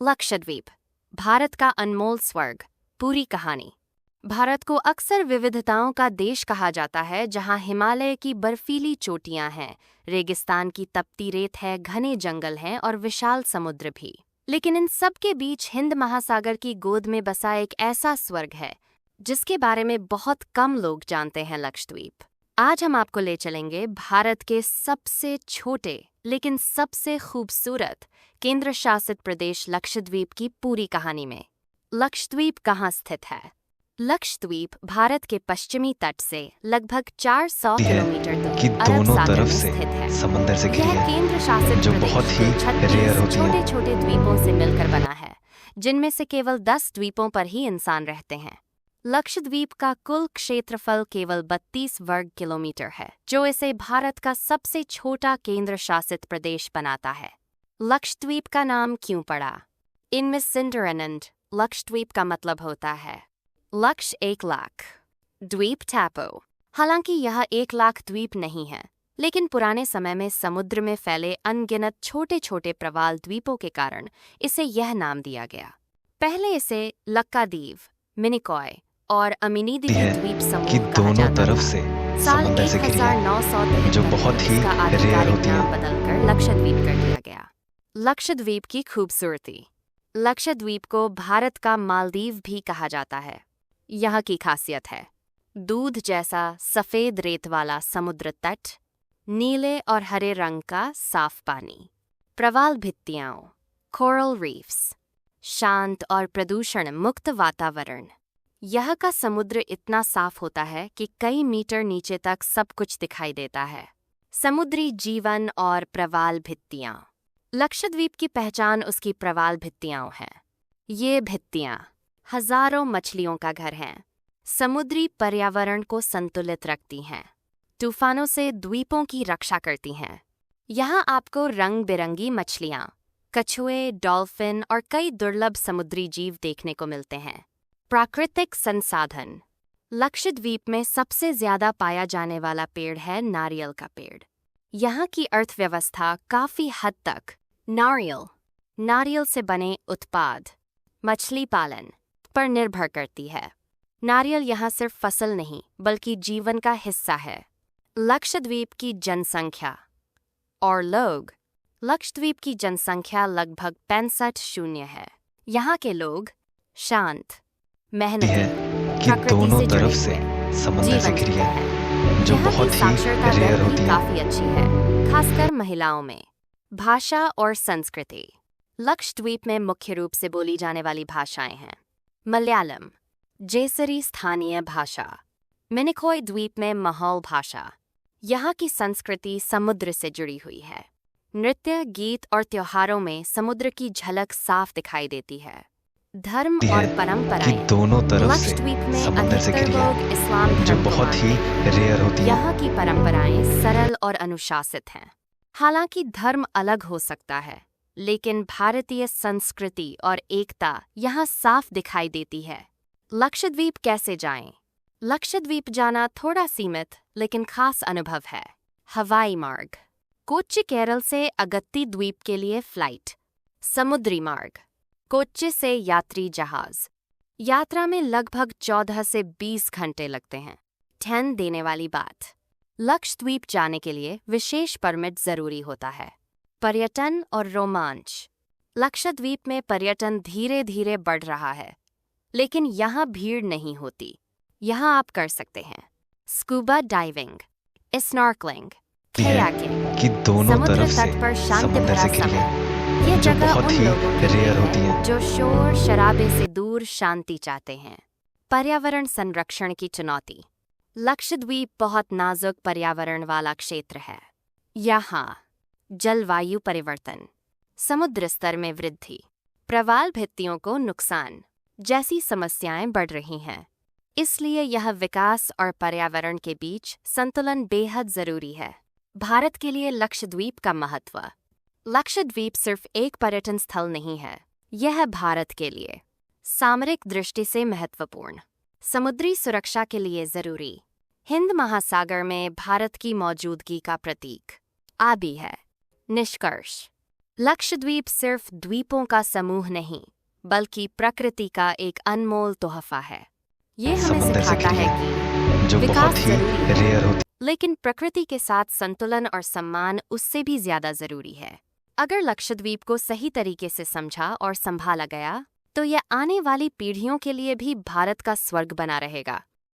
लक्षद्वीप, भारत का अनमोल स्वर्ग। पूरी कहानी। भारत को अक्सर विविधताओं का देश कहा जाता है, जहां हिमालय की बर्फीली चोटियां हैं, रेगिस्तान की तपती रेत है, घने जंगल हैं और विशाल समुद्र भी। लेकिन इन सब के बीच हिंद महासागर की गोद में बसा एक ऐसा स्वर्ग है जिसके बारे में बहुत कम लोग जानते हैं, लक्षद्वीप। आज हम आपको ले चलेंगे भारत के सबसे छोटे लेकिन सबसे खूबसूरत केंद्र शासित प्रदेश लक्षद्वीप की पूरी कहानी में। लक्षद्वीप कहाँ स्थित है? लक्षद्वीप भारत के पश्चिमी तट से लगभग 400 किलोमीटर दूर कि अरब दोनों सागर तरफ में से स्थित है। समंदर से घिरी यह है, केंद्र शासित जो प्रदेश बहुत ही रेयर 36 होती है। छोटे छोटे द्वीपों से मिलकर बना है, जिनमें से केवल 10 द्वीपों पर ही इंसान रहते हैं। लक्षद्वीप का कुल क्षेत्रफल केवल 32 वर्ग किलोमीटर है, जो इसे भारत का सबसे छोटा केंद्र शासित प्रदेश बनाता है। लक्षद्वीप का नाम क्यों पड़ा? इनमें सिंडरेनंड लक्षद्वीप का मतलब होता है लक्ष 1 लाख, द्वीप टापू। हालांकि यह 1 लाख द्वीप नहीं है, लेकिन पुराने समय में समुद्र में फैले अनगिनत छोटे छोटे प्रवाल द्वीपों के कारण इसे यह नाम दिया गया। पहले इसे लक्कादीव, मिनिकॉय और अमिनीद्वीप द्वीप कि समूह कहा दोनों जाता तरफ था। से साल समंदर से घिरी है, 1973 जो बहुत ही इसका रेयर आधिकारिक होती नाम है। बदलकर लक्षद्वीप कर दिया गया। लक्षद्वीप की खूबसूरती। लक्षद्वीप को भारत का मालदीव भी कहा जाता है। यहाँ की खासियत है दूध जैसा सफेद रेत वाला समुद्र तट, नीले और हरे रंग का साफ पानी, प्रवाल भित्तियां, कोरल रीफ्स, शांत और प्रदूषण मुक्त वातावरण। यह का समुद्र इतना साफ होता है कि कई मीटर नीचे तक सब कुछ दिखाई देता है। समुद्री जीवन और प्रवाल भित्तियां। लक्षद्वीप की पहचान उसकी प्रवाल भित्तियां हैं। ये भित्तियां हजारों मछलियों का घर हैं, समुद्री पर्यावरण को संतुलित रखती हैं, तूफानों से द्वीपों की रक्षा करती हैं। यहाँ आपको रंग बिरंगी मछलियाँ, कछुए, डॉल्फिन और कई दुर्लभ समुद्री जीव देखने को मिलते हैं। प्राकृतिक संसाधन। लक्षद्वीप में सबसे ज्यादा पाया जाने वाला पेड़ है नारियल का पेड़। यहाँ की अर्थव्यवस्था काफी हद तक नारियल से बने उत्पाद, मछली पालन पर निर्भर करती है। नारियल यहाँ सिर्फ फसल नहीं बल्कि जीवन का हिस्सा है। लक्षद्वीप की जनसंख्या और लोग। लक्षद्वीप की जनसंख्या लगभग 65 है। यहाँ के लोग शांत, मेहनती, कि प्रकृति दोनों से जुड़े तरफ से हुए समंदर से जीवन घिरी जीते है, हैं। जो यहाँ की बहुत ही साक्षरता रेयर दर भी होती है। काफी अच्छी है, खासकर महिलाओं में। भाषा और संस्कृति। लक्षद्वीप में मुख्य रूप से बोली जाने वाली भाषाएं हैं मलयालम, जेसरी स्थानीय भाषा, मिनिकॉय द्वीप में माहौल भाषा। यहाँ की संस्कृति समुद्र से जुड़ी हुई है। नृत्य, गीत और त्योहारों में समुद्र की झलक साफ दिखाई देती है। धर्म और कि परंपराएं। दोनों तरफ से लक्षद्वीप में समंदर से अधिकतर घिरी है, लोग इस्लाम जो धर्म को बहुत ही मानते हैं। रेयर होती है। यहाँ की परंपराएं सरल और अनुशासित हैं। हालांकि धर्म अलग हो सकता है, लेकिन भारतीय संस्कृति और एकता यहाँ साफ दिखाई देती है। लक्षद्वीप कैसे जाएं? लक्षद्वीप जाना थोड़ा सीमित लेकिन खास अनुभव है। हवाई मार्ग। कोच्चि केरल से अगत्ती द्वीप के लिए फ्लाइट। समुद्री मार्ग। कोच्चि से यात्री जहाज। यात्रा में लगभग 14 से 20 घंटे लगते हैं। ध्यान देने वाली बात, लक्षद्वीप जाने के लिए विशेष परमिट जरूरी होता है। पर्यटन और रोमांच। लक्षद्वीप में पर्यटन धीरे धीरे बढ़ रहा है, लेकिन यहाँ भीड़ नहीं होती। यहाँ आप कर सकते हैं स्कूबा डाइविंग, स्नॉर्कलिंग, कयाकिंग, कि दोनों समुद्र तरफ से तट पर शांति समंदर भरा से घिरी समय। है, ये जो जगह बहुत उन ही लोगों के लिए रेयर होती है है। जो शोर शराबे से दूर शांति चाहते हैं। पर्यावरण संरक्षण की चुनौती। लक्षद्वीप बहुत नाजुक पर्यावरण वाला क्षेत्र है। यहाँ जलवायु परिवर्तन, समुद्र स्तर में वृद्धि, प्रवाल भित्तियों को नुकसान जैसी समस्याएं बढ़ रही हैं। इसलिए यह विकास और पर्यावरण के बीच संतुलन बेहद जरूरी है। भारत के लिए लक्षद्वीप का महत्व। लक्षद्वीप सिर्फ एक पर्यटन स्थल नहीं है, यह भारत के लिए सामरिक दृष्टि से महत्वपूर्ण, समुद्री सुरक्षा के लिए जरूरी, हिंद महासागर में भारत की मौजूदगी का प्रतीक आदि है। निष्कर्ष। लक्षद्वीप सिर्फ द्वीपों का समूह नहीं, बल्कि प्रकृति का एक अनमोल तोहफा है। ये हमें समंदर से सिखाता घिरी है कि जो विकास बहुत ही जरूरी है, रेयर होती लेकिन प्रकृति के साथ संतुलन और सम्मान उससे भी ज्यादा जरूरी है। अगर लक्षद्वीप को सही तरीके से समझा और संभाला गया, तो यह आने वाली पीढ़ियों के लिए भी भारत का स्वर्ग बना रहेगा।